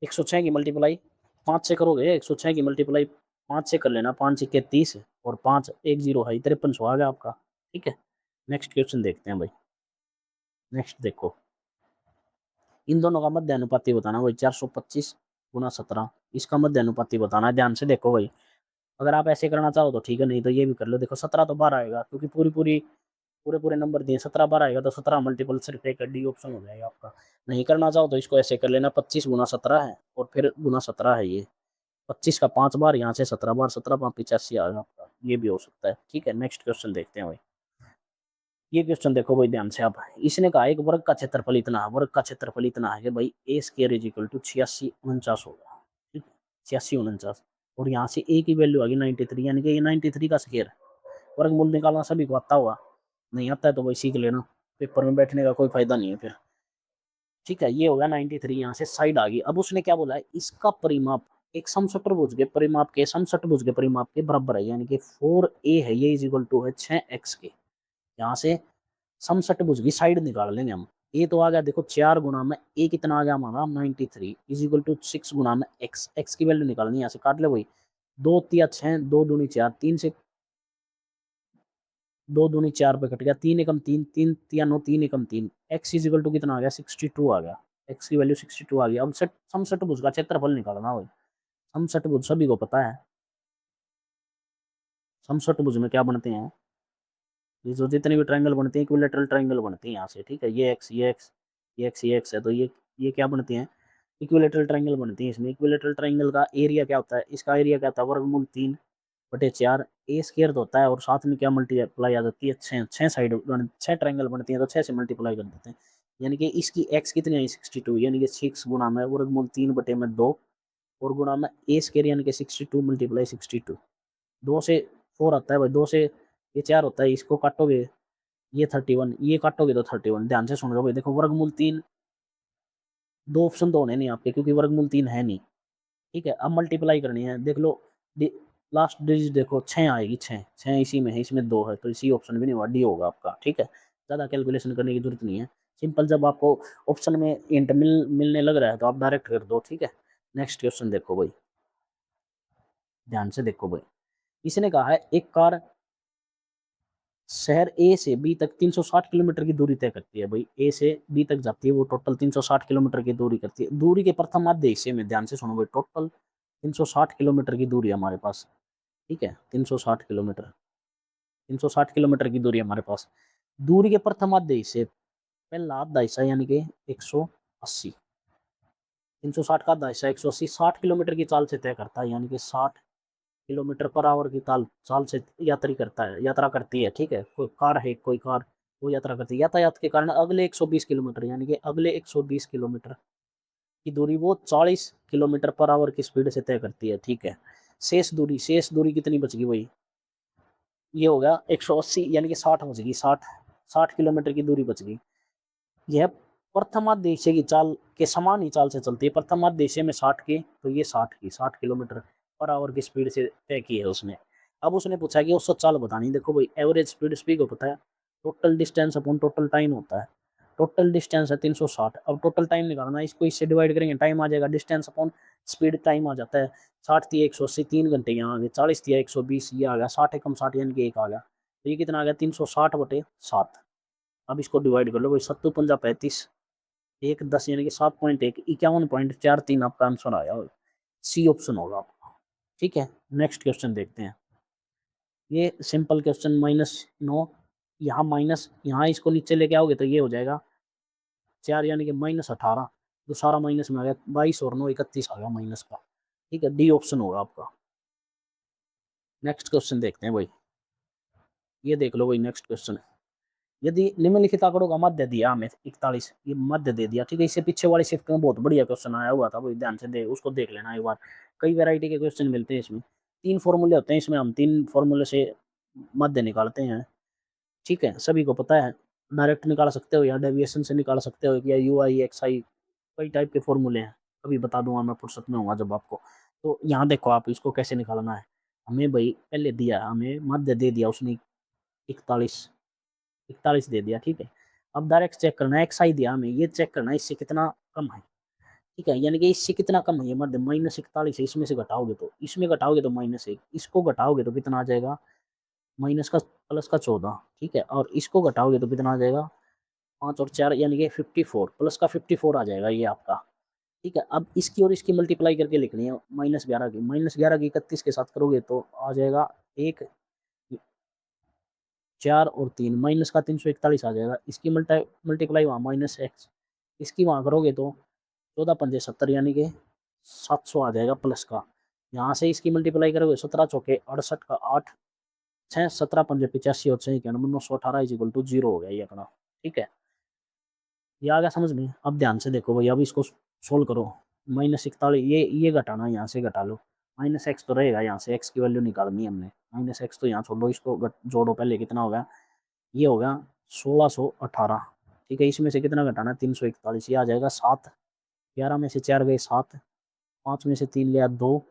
106 की मल्टीप्लाई 5 से करोगे, 106 की मल्टीप्लाई 5 से कर लेना, 5 सिक्के 30 और 5 1 0 है, 5300 आ गया आपका। ठीक है, नेक्स्ट क्वेश्चन देखते हैं भाई। नेक्स्ट देखो, इन दोनों का मध्य अनुपाती बताना भाई, 425 गुना 17, इसका मध्य अनुपाती बताना है। ध्यान से देखो भाई, अगर आप ऐसे करना चाहो तो ठीक है, नहीं तो ये भी कर लो। देखो 17 तो बाहर आएगा, क्योंकि पूरे पूरे नंबर दिए, 17 बार आएगा, तो 17 मल्टीपल सिर्फ एक डी ऑप्शन हो जाएगा आपका। नहीं करना चाहो तो इसको ऐसे कर लेना, 25 गुना 17 है और फिर गुना 17 है ये, 25 का 5 बार, यहाँ से 17 बार, 17 5 85 आ गया आपका, ये भी हो सकता है। ठीक है, नेक्स्ट क्वेश्चन देखते हैं भाई। ये क्वेश्चन देखो भाई ध्यान से आप, इसने कहा एक वर्ग का क्षेत्रफल इतना है, वर्ग का क्षेत्रफल इतना है कि भाई ए स्क्वायर इज इक्वल टू 8649 होगा। ठीक है, 8649, और यहाँ से ए की वैल्यू आ गई 93, यानी कि ये 93 का स्क्वायर। वर्गमूल निकालना सभी को आता होगा, नहीं आता है तो भाई सीख लेना, पेपर में बैठने का कोई फायदा नहीं है फिर। ठीक है, ये होगा 93, यहाँ से साइड आ गई। अब उसने क्या बोला है, इसका परिमाप एक समषट्भुज के परिमाप के समषट्भुज के परिमाप के बराबर है, यानी कि 4a है ये इज इक्वल टू है 6x के। यहाँ से समषट्भुज की साइड निकाल लेंगे हम। ए तो आ गया देखो 4 गुना में ए कितना आ गया हमारा 93 इज इक्वल टू 6 गुना में एक्स, एक्स की वैल्यू निकालनी है, यहाँ से काट ले भाई। 2 तिया 6, 2 दूनी 4, 3 से 2 दूनी 4 पे कट गया, 3 एकम 3, 3 तिया 9, 3 एकम 3, एक्स इज इक्वल टू कितना आ गया, 62 आ गया। एक्स की वैल्यू 62 आ गई। अब समषट्भुज का क्षेत्रफल निकालना भाई। समषट्भुज सभी को पता है, समषट्भुज में क्या बनते हैं, ये जो जितने भी ट्रायंगल बनते हैं इक्विलेटरल ट्रायंगल बनते हैं यहाँ से। ठीक है, ये एक्स ये एक्स ये एक्स ये एक्स है, तो ये क्या बनते हैं, इक्विलेटरल ट्रायंगल बनती है। इसमें इक्विलेटरल ट्रायंगल का एरिया क्या होता है, इसका एरिया क्या होता है, वर्गमूल 3/4 ए स्क्वायर होता है, और साथ में क्या मल्टीप्लाई आ जाती है, 6, 6 साइड 6 ट्रायंगल बनती है, तो 6 से मल्टीप्लाई कर देते हैं। यानी कि इसकी एक्स कितनी है 62, यानी कि 6 गुना में वर्गमूल 3/2 और गुना में ए स्क्वायर, यानी कि 62 मल्टीप्लाई 62। 2 से 4 आता है भाई, 2 से ये 4 होता है, इसको काटोगे ये 31, ये काटोगे तो 31। ध्यान से सुन लो भाई, देखो वर्गमूल 3, 2 ऑप्शन तो होने नहीं आपके, क्योंकि वर्गमूल 3 है नहीं। ठीक है, अब मल्टीप्लाई करनी है, देख लो लास्ट डिजिट देखो 6 आएगी, 6 6 इसी में है, इसमें 2 है, तो इसी ऑप्शन में नहीं होगा, डी होगा आपका। ठीक है, ज़्यादा कैलकुलेशन करने की जरूरत नहीं है, सिंपल। जब आपको ऑप्शन में इंट मिलने लग रहा है तो आप डायरेक्ट कर दो। ठीक है, नेक्स्ट क्वेश्चन देखो भाई, ध्यान से देखो भाई। इसने कहा है एक कार शहर ए से बी तक 360 किलोमीटर की दूरी तय करती है भाई, ए से बी तक जाती है, वो टोटल 360 किलोमीटर की दूरी करती है। दूरी के प्रथम आधे हिस्से में, ध्यान से सुनो भाई, टोटल 360 किलोमीटर की दूरी है हमारे पास। ठीक है, 360 किलोमीटर, 360 किलोमीटर की दूरी हमारे पास। दूरी के प्रथम आधे हिस्से, पहला आधा हिस्सा यानी कि 180, 360 का आधा हिस्सा 180, 60 किलोमीटर की चाल से तय करता है, यानी कि 60 किलोमीटर पर आवर की चाल से यात्रा करती है। ठीक है, कोई कार है, कोई कार वो यात्रा करती है। यातायात के कारण अगले 120 किलोमीटर, यानी कि अगले 120 किलोमीटर की दूरी वो 40 किलोमीटर पर आवर की स्पीड से तय करती है। ठीक है, शेष दूरी कितनी बच गई भाई, ये हो गया 180, यानी कि 60 बच गई, 60 किलोमीटर की दूरी बच गई। यह प्रथमादेश की चाल के समान ही चाल से चलती है, प्रथमादेश में 60 की, तो ये 60 किलोमीटर पर आवर की स्पीड से तय की है उसने। अब उसने पूछा कि औसत चाल बतानी। देखो भाई, एवरेज स्पीड स्पीड को पता है, total distance upon total time होता है। टोटल डिस्टेंस है 360, अब टोटल टाइम निकालना है, इसको इससे डिवाइड करेंगे, टाइम आ जाएगा, डिस्टेंस अपॉन स्पीड टाइम आ जाता है। 60 थी 180, 3 घंटे यहाँ आ गए, 40 थी 120, ये आ गया, 60 एकम 60 यानी कि एक आ गया, तो ये कितना आ गया 360/7। अब इसको डिवाइड कर लो भाई, 7×5 = 35, 1 10 यानी कि 7.1 51.43 आपका आंसर आया। सी ऑप्शन होगा आपका। ठीक है, नेक्स्ट क्वेश्चन देखते हैं। ये सिंपल क्वेश्चन, -9, यहाँ माइनस, यहाँ इसको नीचे लेके आओगे तो ये हो जाएगा 4 यानी कि -18, तो सारा माइनस में आ गया, 22 और 9 31 आ गया माइनस का। ठीक है, डी ऑप्शन होगा आपका। नेक्स्ट क्वेश्चन देखते हैं भाई, ये देख लो भाई नेक्स्ट क्वेश्चन। यदि निम्नलिखित आंकड़ों का मध्य दिया हमें 41, ये मध्य दे दिया। ठीक है, इससे पीछे वाली शिफ्ट में बहुत बढ़िया क्वेश्चन आया हुआ था भाई, ध्यान से दे उसको देख लेना एक बार। कई वैरायटी के क्वेश्चन मिलते हैं इसमें, 3 फॉर्मूले होते हैं इसमें, हम 3 फॉर्मूले से मध्य निकालते हैं। ठीक है, सभी को पता है, डायरेक्ट निकाल सकते हो या डेविएशन से निकाल सकते हो, या यू आई एक्स आई, कई टाइप के फॉर्मूले हैं, कभी बता दूंगा मैं फुर्सत में होगा जब आपको। तो यहाँ देखो आप इसको कैसे निकालना है। हमें भाई पहले दिया, हमें मध्य दे दिया उसने 41, 41 दे दिया। ठीक है, अब डायरेक्ट चेक करना है, एक्स आई दिया हमें, ये चेक करना है इससे कितना कम है। ठीक है, यानी कि इससे कितना कम है ये मध्य, -41 है, इसमें से घटाओगे तो, इसमें घटाओगे तो -1, इसको घटाओगे तो कितना आ जाएगा, माइनस का प्लस का 14। ठीक है, और इसको घटाओगे तो कितना आ जाएगा, 5 और 4 यानी कि 54, प्लस का 54 आ जाएगा ये आपका। ठीक है, अब इसकी और इसकी मल्टीप्लाई करके लिखनी है, -11 की, -11 की 31 के साथ करोगे तो आ जाएगा 1, 4 और 3, माइनस का 341 आ जाएगा। इसकी मल्टीप्लाई वहाँ -x, इसकी वहाँ करोगे तो 14×5 = 70 यानी कि 700 आ जाएगा प्लस का। यहाँ से इसकी मल्टीप्लाई करोगे 17 चौके 68 का 8, 6 17×5 = 85 और 6 91 918 = 0 हो गया ये अपना। ठीक है, ये आ गया समझ में। अब ध्यान से देखो भाई, अब इसको सोल्व करो। -41, ये घटाना, यहाँ से घटा लो, -x तो रहेगा, यहाँ से x की वैल्यू निकालनी है हमने, -x तो यहाँ छोड़ दो, इसको जोड़ो पहले, कितना होगा, ये होगा 1618। ठीक है, इसमें से कितना घटाना है, 341, ये आ जाएगा 7, 11 में से 4 गए 7, 5 में से 3 लिया 2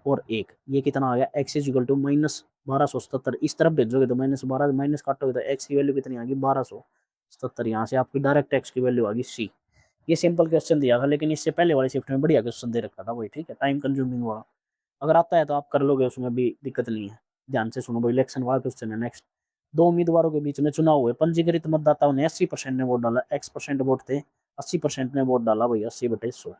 और 1, ये कितना आ गया, x = -1277। इस तरफ भेजोगे तो -12 माइनस काटोगे तो x की वैल्यू कितनी आ गई, 1277। यहाँ से आपकी डायरेक्ट x की वैल्यू आ गई सी। ये सिंपल क्वेश्चन दिया था, लेकिन इससे पहले वाली शिफ्ट में बढ़िया क्वेश्चन दे रखा था भाई। ठीक है, टाइम कंज्यूमिंग वाला, अगर आता है तो आप कर लोगे, उसमें भी दिक्कत नहीं है। ध्यान से सुनो भाई, इलेक्शन वाला क्वेश्चन है नेक्स्ट। 2 उम्मीदवारों के बीच में चुनाव हुए, पंजीकृत मतदाताओं ने 80% ने वोट डाला, x% वोट थे, 80% ने वोट डाला भाई, 80/100।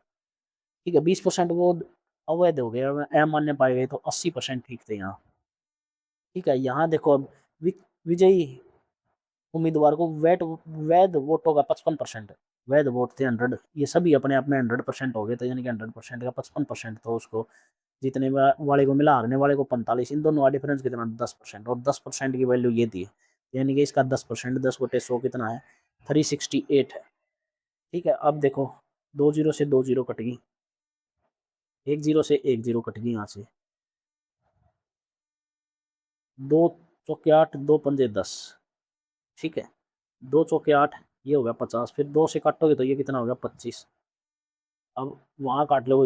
ठीक है, 20% वोट अवैध हो गए, अमान्य पाए गए, तो 80% ठीक थे यहाँ। ठीक है, यहाँ देखो अब विजयी उम्मीदवार को वैध वोटों का 55%, वैध वोट थे 100, ये सभी अपने आप में 100% हो गए, तो यानी कि 100% का 55% तो उसको जीतने वाले को मिला, हारने वाले को 45, इन दोनों का डिफरेंस कितना, 10%, और 10% की वैल्यू ये थी, यानी कि इसका 10%, 10/100 कितना है, 368 है। ठीक है, अब देखो 2 जीरो से 2 जीरो कट गई, 1 जीरो से 1 जीरो कट गई, यहाँ से 2 चौके 8, 2 पंजे 10। ठीक है, 2 चौके 8, ये हो गया 50, फिर 2 से काटोगे तो ये कितना हो गया, 25। अब वहाँ काट लो,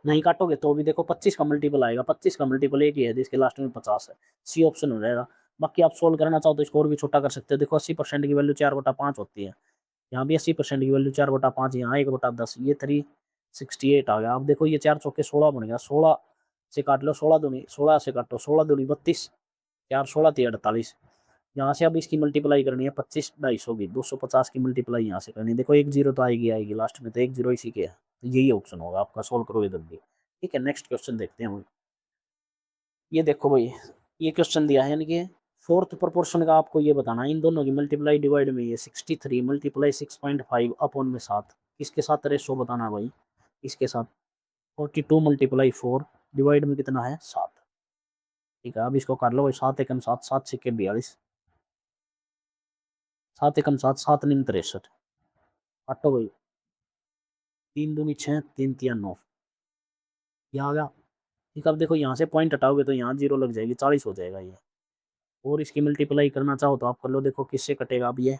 नहीं काटोगे तो भी देखो 25 का मल्टीपल आएगा, 25 का मल्टीपल एक ही है जिसके लास्ट में 50 है, सी ऑप्शन हो जाएगा। बाकी आप सोल्व करना चाहो तो इसको और भी छोटा कर सकते हो, देखो 80% की वैल्यू 4/5 होती है, यहाँ भी 80% की वैल्यू 4/5, यहाँ 1/10, ये 368 आ गया। अब देखो ये 4 चौके 16 बन गया, 16 से काट लो, 16 दूनी 16 से काटो, 16 दूनी 32, 4 16 3 48, यहाँ से अब इसकी मल्टीप्लाई करनी है 25 250 की, 250 की मल्टीप्लाई यहाँ से करनी है। देखो 1 जीरो तो आएगी आएगी लास्ट में, तो 1 जीरो इसी के है, तो यही ऑप्शन होगा आपका, सोल्व करो इधर भी। ठीक है, नेक्स्ट क्वेश्चन देखते हैं हम। ये देखो भाई, ये क्वेश्चन दिया है, यानी कि फोर्थ प्रोपोर्शन का आपको ये बताना है, इन दोनों की मल्टीप्लाई डिवाइड में, ये 63 मल्टीप्लाई 6.5 अपॉन में 7, किसके साथ रेशो बताना है भाई, इसके साथ। 42 मल्टीप्लाई 4 डिवाइड में कितना है, 7। ठीक है, अब इसको कर लो भाई, 7 एकम 7, 7 सिक्के 42, 7 एकम 7, 7 नीम 63, काटो भाई, 3 दूनी 6, 3 तिया 9, ये आ गया। ठीक है, अब देखो यहाँ से पॉइंट हटाओगे तो यहाँ जीरो लग जाएगी, 40 हो जाएगा ये। और इसकी मल्टीप्लाई करना चाहो तो आप कर लो, देखो किससे कटेगा अब ये,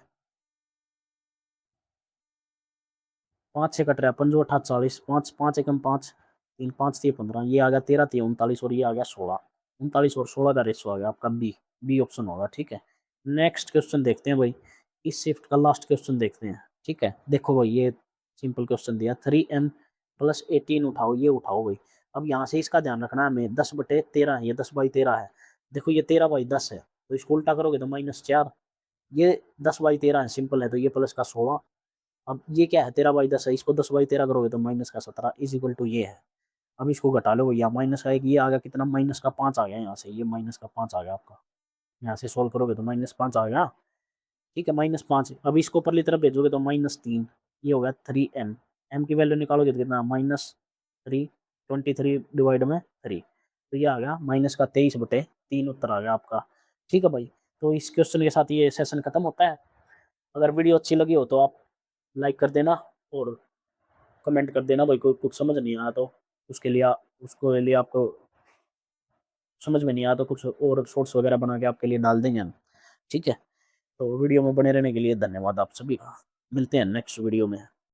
5 से कट रहा है, 5 8 40, 5 5 एकम 5, 3 5 3 15, ये आ गया 13 3 39, और ये आ गया 16, 39 और 16 का रेशो आ गया आपका बी, बी ऑप्शन होगा। ठीक है, नेक्स्ट क्वेश्चन देखते हैं भाई, इस शिफ्ट का लास्ट क्वेश्चन देखते हैं। ठीक है, देखो भाई ये सिंपल क्वेश्चन दिया, 3m + 18 उठाओ, ये उठाओ भाई। अब यहाँ से इसका ध्यान रखना है हमें, 10/13 है, ये 10/13 है, देखो ये 13/10 है, तो इसको उल्टा करोगे तो -4। ये 10/13 है, सिंपल है, तो ये प्लस का 16। अब ये क्या है, 13/10 है, इसको 10/13 करोगे तो -17 इज इक्वल टू ये है। अब इसको घटा लो भैया, माइनस का एक ये आ गया, कितना -5 आ गया यहाँ से, ये -5 आ गया आपका। यहाँ से सोल्व करोगे तो -5 आ गया। ठीक है, -5। अब इसको ऊपरली तरफ भेजोगे तो -3, ये हो गया 3m। m की वैल्यू निकालोगे तो कितना, -3, 23 डिवाइड में 3, तो ये आ गया -23/3 उत्तर आ गया आपका। ठीक है भाई, तो इस क्वेश्चन के साथ ये सेशन खत्म होता है। अगर वीडियो अच्छी लगी हो तो आप लाइक कर देना और कमेंट कर देना भाई, कोई कुछ समझ नहीं आया तो उसके लिए उसको लिए आपको समझ में नहीं आया तो कुछ और शॉर्ट्स वगैरह बना के आपके लिए डाल देंगे हम। ठीक है, तो वीडियो में बने रहने के लिए धन्यवाद आप सभी का। मिलते हैं नेक्स्ट वीडियो में।